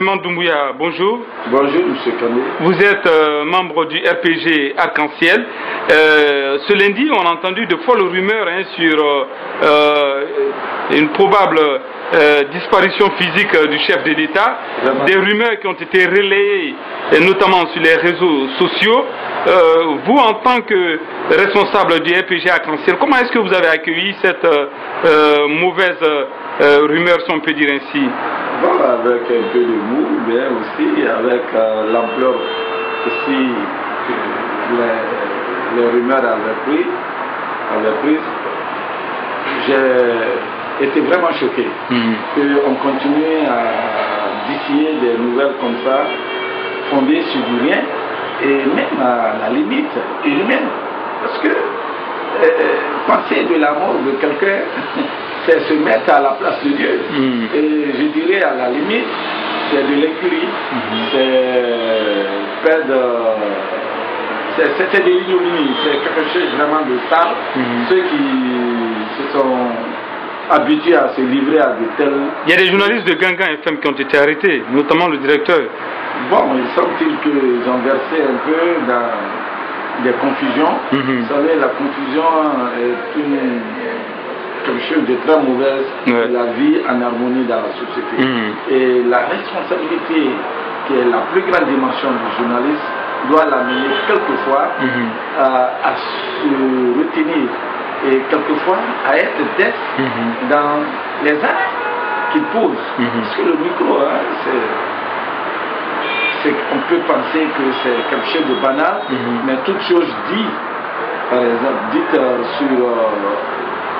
Doumbouya, bonjour. Bonjour, M. Kandé. Vous êtes membre du RPG Arc-en-Ciel. Ce lundi, on a entendu de folles rumeurs sur une probable disparition physique du chef de l'État. Des rumeurs qui ont été relayées, notamment sur les réseaux sociaux. Vous, en tant que responsable du RPG Arc-en-Ciel, comment est-ce que vous avez accueilli cette mauvaise rumeur, si on peut dire ainsi? Bon, avec un peu de mou, mais aussi avec l'ampleur aussi que les rumeurs avaient pris, j'ai été vraiment choqué qu'on continue à distiller des nouvelles comme ça, fondées sur du rien, et même à la limite humaine. Parce que penser de la mort de quelqu'un, c'est se mettre à la place de Dieu. Et je dirais à la limite, c'est de l'écurie, c'est de l'ignominie, c'est quelque chose vraiment de sale. Ceux qui se sont habitués à se livrer à de tels... Il y a des journalistes de Gangan FM qui ont été arrêtés, notamment le directeur. Bon, il semble-t-il qu'ils ont versé un peu dans des confusions. Vous savez, la confusion est quelque chose de très mauvaise de la vie en harmonie dans la société. Et la responsabilité, qui est la plus grande dimension du journaliste, doit l'amener quelquefois à se retenir et quelquefois à être dès dans les actes qu'il pose. Parce que le micro, on peut penser que c'est quelque chose de banal, mais toute chose dite, par exemple, dite sur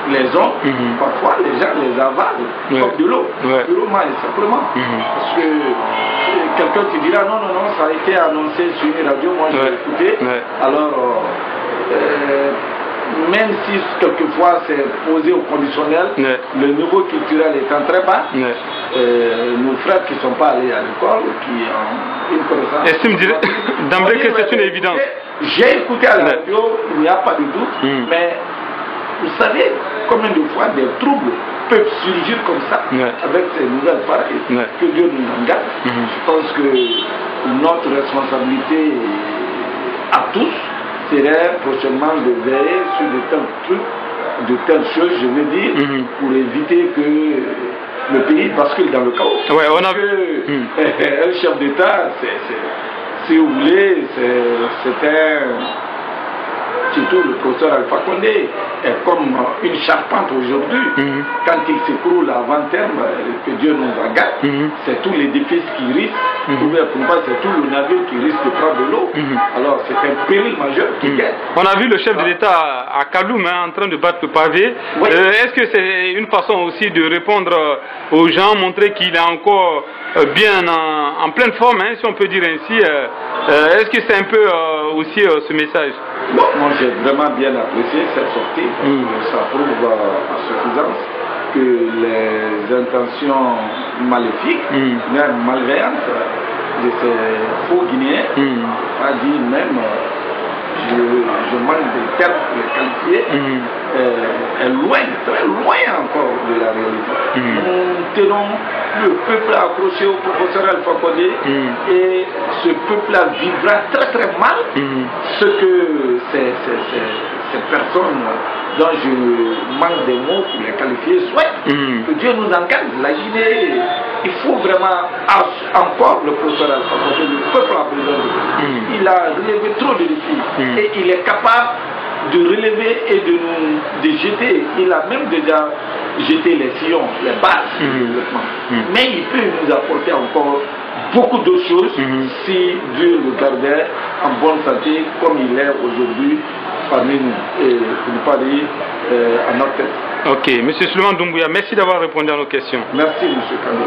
les ondes, parfois les gens les avalent comme de l'eau, purement et simplement. Parce que quelqu'un qui dira non, ça a été annoncé sur une radio, moi j'ai écouté. Alors, même si quelquefois c'est posé au conditionnel, le niveau culturel étant très bas, nos frères qui ne sont pas allés à l'école, qui ont une connaissance... Estime d'emblée que c'est une évidence. J'ai écouté à la radio, il n'y a pas de doute, mais vous savez combien de fois des troubles peuvent surgir comme ça, avec ces nouvelles pareilles, que Dieu nous en garde. Je pense que notre responsabilité à tous serait prochainement de veiller sur de tels trucs, de telles choses, je veux dire, pour éviter que le pays bascule dans le chaos. On a vu un chef d'État, si vous voulez, c'était surtout le professeur Alpha Condé est comme une charpente aujourd'hui. Quand il s'écroule avant terme, que Dieu nous en garde, c'est tout l'édifice qui risque, c'est tout le navire qui risque de prendre de l'eau. Alors c'est un péril majeur qui gagne. On a vu le chef de l'État à Kaloum en train de battre le pavé. Est-ce que c'est une façon aussi de répondre aux gens, montrer qu'il est encore bien en pleine forme, si on peut dire ainsi? Est-ce que c'est un peu aussi ce message? Bon, moi j'ai vraiment bien apprécié cette sortie, parce que ça prouve à suffisance que les intentions maléfiques, même malveillantes de ces faux Guinéens, a dit même, je manque des termes pour les qualifier, est loin, très loin encore de la réalité. Nous tenons le peuple accroché au professeur Alpha Condé et ce peuple-là vivra très très mal ce que ces personnes dont je manque des mots pour les qualifier souhaitent. Que Dieu nous en garde. La Guinée, il faut vraiment encore le professeur Alpha Condé, le peuple a besoin de lui. Il a relevé trop de défis et il est capable de relever et de jeter. Il a même déjà jeté les sillons, les bases du développement. Mais il peut nous apporter encore beaucoup d'autres choses si Dieu le gardait en bonne santé comme il est aujourd'hui parmi nous, et pour ne pas dire à notre tête. Ok, M. Suleiman Doumbouya, merci d'avoir répondu à nos questions. Merci, M. Kandé.